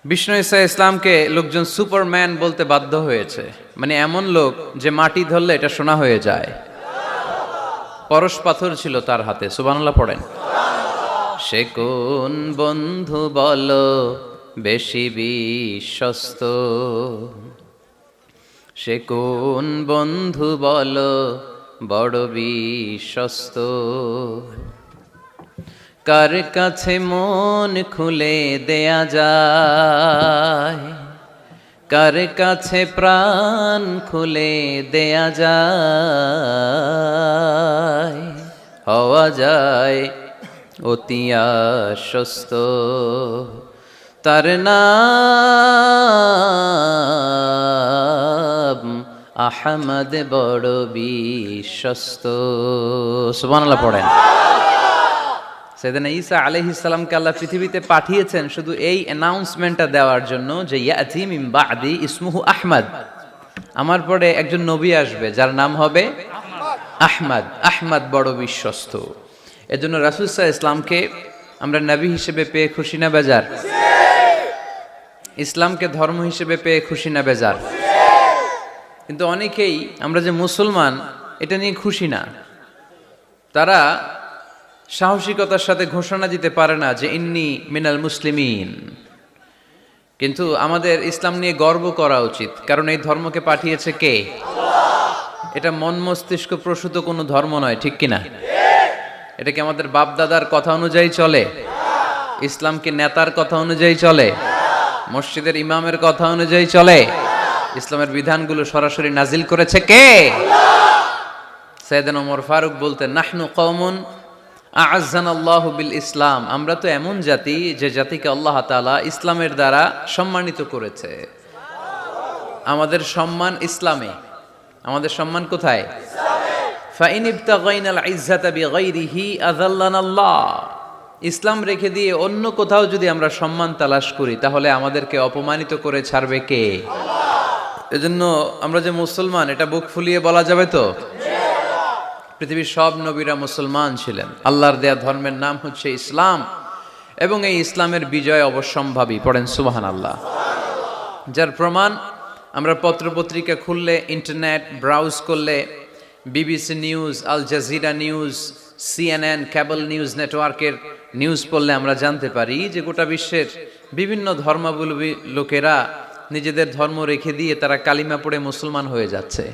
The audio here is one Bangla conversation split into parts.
বিষ্ণু ঈসা ইসলামকে লোকজন সুপারম্যান বলতে বাধ্য হয়েছে। মানে এমন লোক যে মাটি ধরলে এটা সোনা হয়ে যায়। পরশ পাথর ছিল তার হাতে। সুবহানাল্লাহ পড়েন। সে কোন বন্ধু বলো বেশি বিশ্বস্ত, সে কোন বন্ধু বলো বড় বিশ্বস্ত, কার কাছে মন খুলে দেয়া যায়, কার কাছে প্রাণ খুলে দেয়া যায়, হওয়া যায় অতি আশ্বস্ত, তার নাম আহমদ বড় বিশ্বস্ত। সুবহানাল্লাহ পড়েন। সাইয়েদনা ঈসা আলাইহিস সালামকে আল্লাহ পৃথিবীতে পাঠিয়েছেন শুধু এই অ্যানাউন্সমেন্টটা দেওয়ার জন্য যে ইয়াতি মিন বাদি ইসমুহু আহমদ, আমার পরে একজন নবী আসবে যার নাম হবে আহমদ। আহমদ বড় বিশ্বস্ত। এজন্য রাসূল সাল্লাল্লাহু আলাইহি ইসলামকে আমরা নবী হিসেবে পেয়ে খুশি না বেজার? ইসলামকে ধর্ম হিসেবে পেয়ে খুশি না বেজার? কিন্তু অনেকেই আমরা যে মুসলমান এটা নিয়ে খুশি না। তারা সাহসিকতার সাথে ঘোষণা দিতে পারে না যে ইন্নী মিনাল মুসলিমিন। কিন্তু আমাদের ইসলাম নিয়ে গর্ব করা উচিত, কারণ এই ধর্মকে পাঠিয়েছে কে? এটা মন মস্তিষ্ক প্রসূত কোনো ধর্ম নয়, ঠিক কিনা? এটা কি আমাদের বাপ দাদার কথা অনুযায়ী চলে? ইসলাম কি নেতার কথা অনুযায়ী চলে? মসজিদের ইমামের কথা অনুযায়ী চলে? ইসলামের বিধানগুলো সরাসরি নাজিল করেছে কে? সাইয়েদনা ওমর ফারুক বলতেন, নাহনু কওমুন আ'আজ্জানাল্লাহু বিল ইসলাম, আমরা তো এমন জাতি যে জাতিকে আল্লাহ তাআলা ইসলামের দ্বারা সম্মানিত করেছে। আমাদের সম্মান ইসলামে। আমাদের সম্মান কোথায়? ইসলামে। ফাইন ইবতাগাইনাল ইজ্জাতা বিগাইরিহি আযাল্লানাল্লাহ, ইসলাম রেখে দিয়ে অন্য কোথাও যদি আমরা সম্মান তালাশ করি তাহলে আমাদেরকে অপমানিত করে ছাড়বে কে? আল্লাহ। এজন্য আমরা যে মুসলমান এটা বুক ফুলিয়ে বলা যাবে তো? পৃথিবীর সব নবীরা মুসলমান ছিলেন। আল্লাহর দেয়া ধর্মের নাম হচ্ছে ইসলাম, এবং এই ইসলামের বিজয় অবশ্যম্ভাবী। পড়েন সুবহানাল্লাহ। যার প্রমাণ আমরা পত্রপত্রিকা খুললে, ইন্টারনেট ব্রাউজ করলে, BBC news, Al Jazeera news, CNN, cable news নেটওয়ার্কের নিউজ পড়লে আমরা জানতে পারি যে গোটা বিশ্বের বিভিন্ন ধর্মাবলম্বী লোকেরা নিজেদের ধর্ম রেখে দিয়ে তারা কালিমা পড়ে মুসলমান হয়ে যাচ্ছে।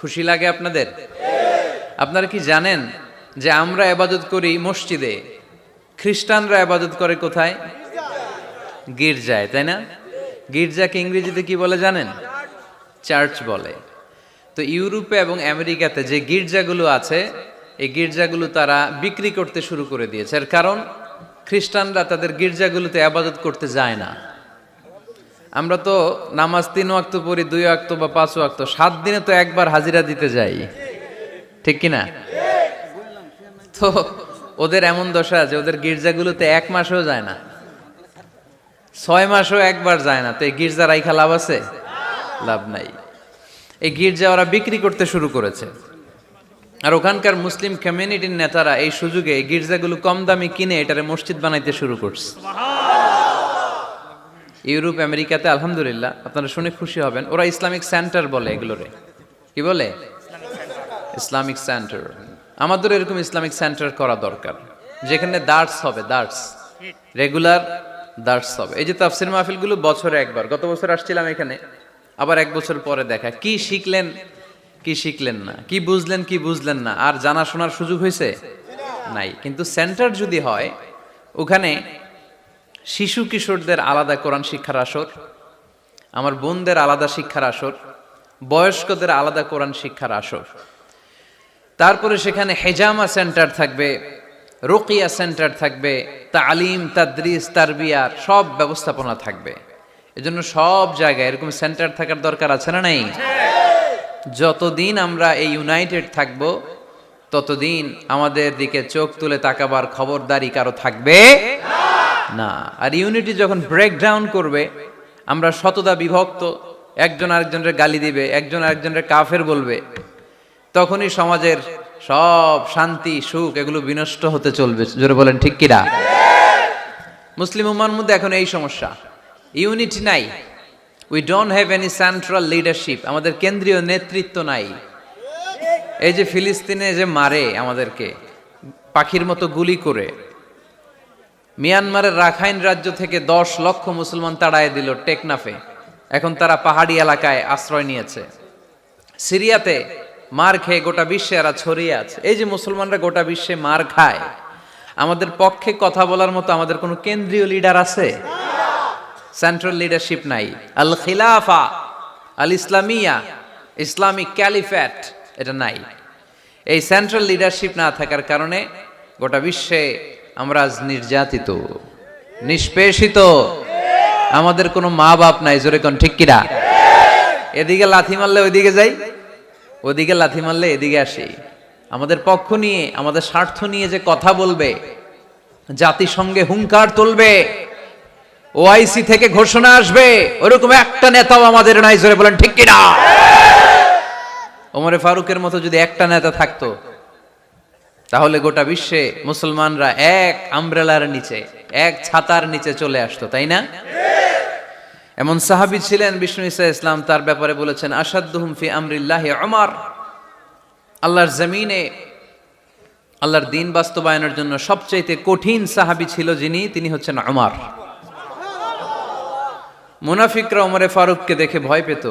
খুশি লাগে আপনাদের? আপনারা কি জানেন যে আমরা ইবাদত করি মসজিদে, খ্রিস্টানরা ইবাদত করে কোথায়? গির্জায়, তাই না? গির্জাকে ইংরেজিতে কি বলে জানেন? চার্চ বলে। তো ইউরোপে এবং আমেরিকাতে যে গির্জাগুলো আছে, এই গির্জাগুলো তারা বিক্রি করতে শুরু করে দিয়েছে। এর কারণ খ্রিস্টানরা তাদের গির্জাগুলোতে ইবাদত করতে যায় না। আমরা তো নামাজ 3 ওয়াক্ত পড়ি, 2 ওয়াক্ত বা 5 ওয়াক্ত, 7 দিনে তো একবার হাজিরা দিতে যাই, ঠিক কিনা? তো ওদের এমন দশা যে ওদের গির্জাগুলোতে 1 মাসও যায় না, 6 মাসও একবার যায় না। তো এই গির্জা রাইখা লাভ আছে? লাভ নাই। এই গির্জা ওরা বিক্রি করতে শুরু করেছে, আর ওখানকার মুসলিম কমিউনিটির নেতারা এই সুযোগে এই গির্জাগুলো কম দামে কিনে এটারে মসজিদ বানাইতে শুরু করছে। ইউরোপ আমেরিকাতে আলহামদুলিল্লাহ, আপনারা শুনে খুশি হবেন, ওরা ইসলামিক সেন্টার বলে এগুলোরে। কি বলে? Islamic centre. আমাদের এরকম ইসলামিক সেন্টার করা দরকার, যেখানে দার্স হবে, দার্স, রেগুলার দার্স হবে। এই যে তাফসির মাহফিলগুলো বছরে একবার, গত বছর আসছিলাম এখানে, আবার 1 বছর পরে দেখা, কি শিখলেন কি শিখলেন না, কি বুঝলেন কি বুঝলেন না, আর জানা শোনার সুযোগ হয়েছে নাই। কিন্তু সেন্টার যদি হয়, ওখানে শিশু কিশোরদের আলাদা কোরআন শিক্ষার আসর, আমার বোনদের আলাদা শিক্ষার আসর, বয়স্কদের আলাদা কোরআন শিক্ষার আসর, তারপরে সেখানে হেজামা সেন্টার থাকবে, রুকিয়া সেন্টার থাকবে, তালিম, তাদরিস, তারবিয়ার সব ব্যবস্থাপনা থাকবে। এজন্য সব জায়গায় এরকম সেন্টার থাকার দরকার আছে না নাই? যতদিন আমরা এই ইউনাইটেড থাকব ততদিন আমাদের দিকে চোখ তুলে তাকাবার খবরদারি কারো থাকবে না। আর ইউনিটি যখন ব্রেকডাউন করবে, আমরা শতদা বিভক্ত, একজন আরেকজনের গালি দিবে, একজন আরেকজনের কাফের বলবে, তখনই সমাজের সব শান্তি সুখ এগুলো বিনষ্ট হতে চলবে। জোরে বলেন ঠিক কিনা? মুসলিম উম্মার মধ্যে এখন এই সমস্যা, ইউনিটি নাই। We don't have any central leadership, আমাদের কেন্দ্রীয় নেতৃত্ব নাই। এই যে ফিলিস্তিনে যে মারে আমাদেরকে পাখির মতো গুলি করে, মিয়ানমারের রাখাইন রাজ্য থেকে 10 লক্ষ মুসলমান তাড়ায় দিল টেকনাফে, এখন তারা পাহাড়ি এলাকায় আশ্রয় নিয়েছে। সিরিয়াতে মার খেয়ে গোটা বিশ্বে এরা ছড়িয়ে আছে। এই যে মুসলমানরা গোটা বিশ্বে মার খায়, আমাদের পক্ষে কথা বলার মতো আমাদের কোনো কেন্দ্রীয় লিডার আছে? সেন্ট্রাল লিডারশিপ নাই। আল খিলাফা আল ইসলামিয়া, ইসলামিক ক্যালিফ্যাট, এটা নাই। এই সেন্ট্রাল লিডারশিপ না থাকার কারণে গোটা বিশ্বে আমরা আজ নির্যাতিত, নিষ্পেষিত। আমাদের কোনো মা বাপ নাই, জোরে কোন ঠিক কিনা? এদিকে লাথি মারলে ওইদিকে যাই, ওদিকে লাথি মারলে এদিকে আসি। আমাদের পক্ষ নিয়ে, আমাদের স্বার্থ নিয়ে যে কথা বলবে, জাতিসংঘে হুঙ্কার তুলবে, ওআইসি থেকে ঘোষণা আসবে, ওরকম একটা নেতাও আমাদের নাই, জোরে বলেন ঠিক কিনা? ওমরে ফারুকের মতো যদি একটা নেতা থাকতো, তাহলে গোটা বিশ্বে মুসলমানরা এক আমব্রেলার নিচে, এক ছাতার নিচে চলে আসতো, তাই না? এমন সাহাবী ছিলেন বিষ্ণু ঈসা ইসলাম তার ব্যাপারে বলেছেন, আসাদ্দুহুম ফি আমরিল্লাহি উমর। আল্লাহর জমিনে আল্লাহর দ্বীন বাস্তবায়নের জন্য সবচেয়ে কঠিন সাহাবী ছিল যিনি, তিনি হচ্ছেন উমর। মুনাফিকরা ওমরে ফারুককে দেখে ভয় পেত,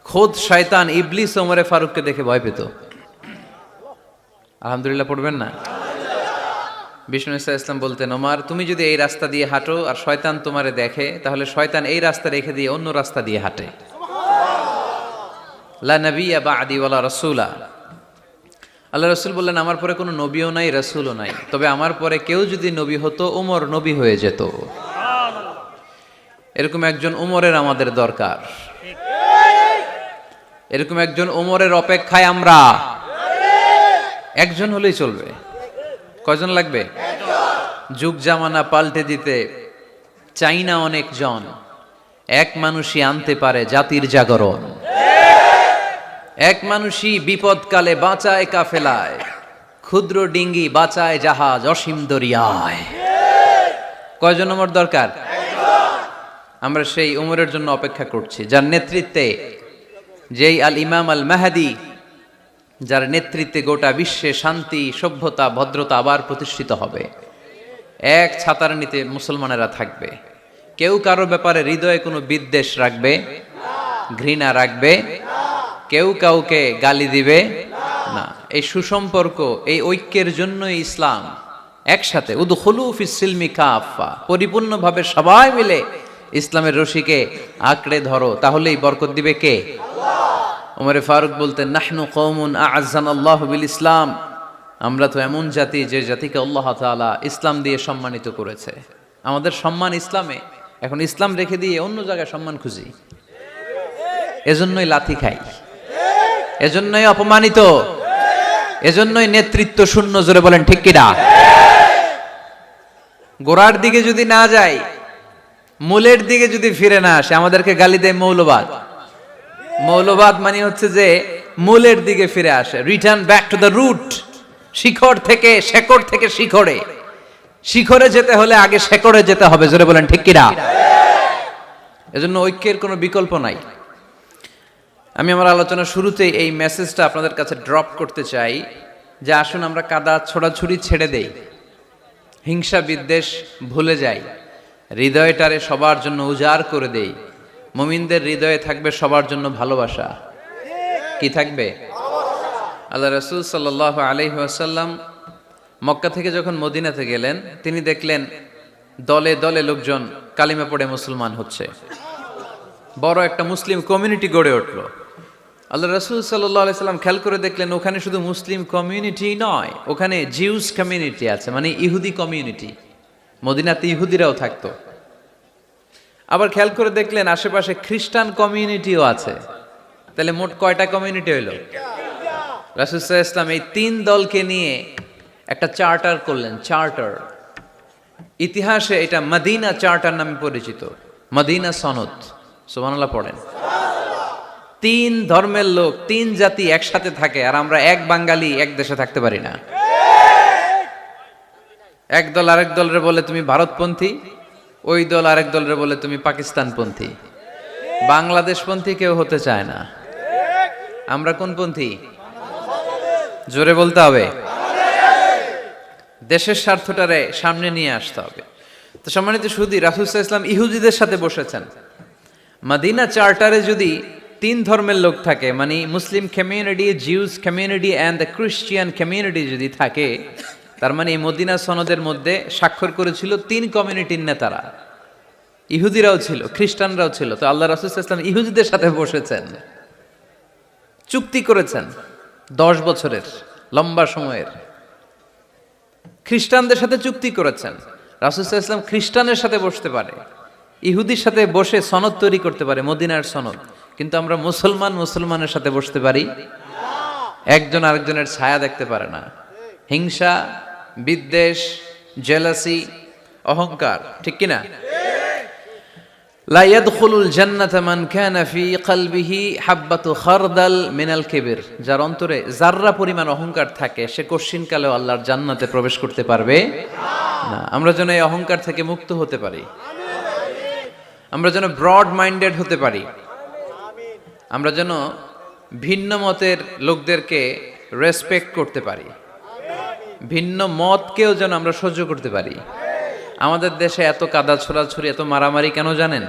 খোদ শয়তান ইবলিস ওমরে ফারুককে দেখে ভয় পেত। আলহামদুলিল্লাহ পড়বেন না? বিষ্ণু ঈসা ইসলাম বলতেন, ওমর তুমি যদি এই রাস্তা দিয়ে হাঁটো আর শয়তান তোমারে দেখে, তাহলে শয়তান এই রাস্তা রেখে দিয়ে অন্য রাস্তা দিয়ে হাঁটে। লা নবিয়্যা বা'দি ওয়ালা রাসূলা। আল্লাহ রাসূল বললেন, আমার পরে কোনো নবীও নাই, রাসূলও নাই, তবে আমার পরে কেউ যদি নবী হতো, ওমর নবী হয়ে যেত। এরকম একজন ওমরের আমাদের দরকার। এরকম একজন ওমরের অপেক্ষায় আমরা। একজন হলেই চলবে। কয়জন লাগবে? যুগ জামানা পাল্টে দিতে চাই না অনেক জন, এক মানুষই আনতে পারে জাতির জাগরণ। এক মানুষই বিপদকালে বাঁচায় কাফেলায়, ক্ষুদ্র ডিঙ্গি বাঁচায় জাহাজ অসীম দরিয়ায়। কয়জন ওমর দরকার? আমরা সেই ওমরের জন্য অপেক্ষা করছি, যার নেতৃত্বে, যেই আল ইমাম আল মাহদি, যার নেতৃত্বে গোটা বিশ্বে শান্তি, সভ্যতা, ভদ্রতা আবার প্রতিষ্ঠিত হবে। এক ছাতার নিচে মুসলমানেরা থাকবে। কেউ কারো ব্যাপারে হৃদয়ে কোনো বিদ্বেষ রাখবে, ঘৃণা রাখবে, কেউ কাউকে গালি দিবে না। এই সুসম্পর্ক, এই ঐক্যের জন্যই ইসলাম। একসাথে উদখুলু ফিস সিলমি কাফা, পরিপূর্ণভাবে সবাই মিলে ইসলামের রশিকে আঁকড়ে ধরো, তাহলেই বরকত দিবে কে? ওমরে ফারুক বলতেন, নাহনু কওমুন আ'আজ্জানাল্লাহু বিল ইসলাম। আমরা তো এমন জাতি যে জাতিকে আল্লাহ তাআলা ইসলাম দিয়ে সম্মানিত করেছে। আমাদের সম্মান ইসলামে, এখন ইসলাম রেখে দিয়ে অন্য জায়গায় সম্মান খুঁজি, এজন্যই লাথি খাই, এজন্যই অপমানিত, এজন্যই নেতৃত্ব শূন্য। জোরে বলেন ঠিক কিনা? গোড়ার দিকে যদি না যাই, মূলের দিকে যদি ফিরে না আসে, আমাদেরকে গালি দেয় মৌলবাদ। মৌলবাদ মানে হচ্ছে যে মূলের দিকে ফিরে আসে, return back to the root. শিখর থেকে, শেকড় থেকে শিখরে, শিখরে যেতে হলে আগে শেকড়ে যেতে হবে। জোরে বলেন ঠিক কিনা? এজন্য ঐক্যের কোনো বিকল্প নাই। আমি আমার আলোচনা শুরুতেই এই মেসেজটা আপনাদের কাছে ড্রপ করতে চাই যে আসুন আমরা কাদা ছোড়াছুড়ি ছেড়ে দেই, হিংসা বিদ্বেষ ভুলে যাই, হৃদয়টারে সবার জন্য উজাড় করে দেই। মুমিনদের হৃদয়ে থাকবে সবার জন্য ভালোবাসা। কি থাকবে? আল্লাহ রাসূল সাল্লাল্লাহু আলাইহি ওয়াসাল্লাম মক্কা থেকে যখন মদিনাতে গেলেন, তিনি দেখলেন দলে দলে লোকজন কালিমা পড়ে মুসলমান হচ্ছে। বড় একটা মুসলিম কমিউনিটি গড়ে উঠল। আল্লাহ রাসূল সাল্লাল্লাহু আলাইহি সাল্লাম খেয়াল করে দেখলেন ওখানে শুধু মুসলিম কমিউনিটি নয়, ওখানে জিউস কমিউনিটি আছে, মানে ইহুদি কমিউনিটি। মদিনাতে ইহুদিরাও থাকতো। আবার খেয়াল করে দেখলেন আশেপাশে খ্রিস্টান কমিউনিটিও আছে। তাহলে মোট কয়টা কমিউনিটি হইল? রাসূল সাল্লাল্লাহু আলাইহি ওয়াসাল্লাম এই 3 দলকে নিয়ে একটা চার্টার করলেন। চার্টার, ইতিহাসে এটা মদিনা চার্টার নামে পরিচিত, মদিনা সনদ। সুবহানাল্লাহ পড়েন। 3 ধর্মের লোক, 3 জাতি একসাথে থাকে, আর আমরা এক বাঙালি এক দেশে থাকতে পারি না। এক দল আরেক দলরে বলে তুমি ভারতপন্থী, ওই দল আরেক দলরে বলে তুমি পাকিস্তানপন্থী। বাংলাদেশপন্থী কেউ হতে চায় না। আমরা কোন পন্থী? জোরে বলতে হবে। দেশের স্বার্থটারে সামনে নিয়ে আসতে হবে। তো সম্মানিত সুধী, রাসূল সাল্লাল্লাহু আলাইহি ওয়াসাল্লাম ইহুদিদের সাথে বসেছেন। মদিনা চার্টারে যদি 3 ধর্মের লোক থাকে, মানে Muslim community, Jews community and the Christian community যদি থাকে, তার মানে এই মদিনা সনদের মধ্যে স্বাক্ষর করেছিল 3 কমিউনিটির নেতারা। ইহুদিরাও ছিল, খ্রিস্টানরাও ছিল। তো আল্লাহ রাসূল সাল্লাল্লাহু আলাইহি ওয়াসাল্লাম ইহুদিদের সাথে বসেছেন, চুক্তি করেছেন 10 বছরের লম্বা সময়ের। খ্রিস্টানদের সাথে চুক্তি করেছেন। রাসূল সাল্লাল্লাহু আলাইহি ওয়াসাল্লাম খ্রিস্টানের সাথে বসতে পারে, ইহুদির সাথে বসে সনদ তৈরি করতে পারে, মদিনার সনদ। কিন্তু আমরা মুসলমানের সাথে বসতে পারি? একজন আরেকজনের ছায়া দেখতে পারে না। হিংসা, বিদ্বেষ, জেলাসি, অহংকার, ঠিক কিনা? লা ইয়াদখুলুল জান্নাতা মান কানা ফি কলবিহি হাববাতু খারদাল মিনাল কিবর। যার অন্তরে যাররা পরিমাণ অহংকার থাকে, সে কশিনকালেও আল্লাহর জান্নাতে প্রবেশ করতে পারবে না। আমরা যেন এই অহংকার থেকে মুক্ত হতে পারি, আমরা যেন ব্রড মাইন্ডেড হতে পারি, আমরা যেন ভিন্ন মতের লোকদেরকে রেসপেক্ট করতে পারি, ভিন্ন মতকেও যেন আমরা সহ্য করতে পারি। আমাদের দেশে এত কাদা ছোড়াছুরি, এত মারামারি কেন জানেন?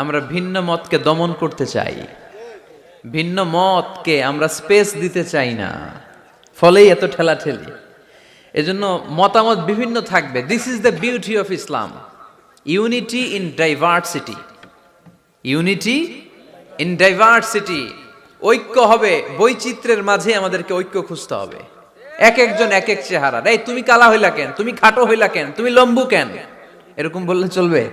আমরা ভিন্ন মতকে দমন করতে চাই, ভিন্ন মতকে আমরা স্পেস দিতে চাই না, ফলেই এত ঠেলাঠেলি। এজন্য মতামত বিভিন্ন থাকবে। This is the beauty of Islam, unity in diversity. Unity in diversity, ঐক্য হবে বৈচিত্র্যের মাঝে। আমাদেরকে ঐক্য খুঁজতে হবে। এক একজন এক এক চেহারা। এই তুমি কালা হইলা কেন, তুমি খাটো হইলা কেন, তুমি লম্বু কেন, এরকম বললে চলবে?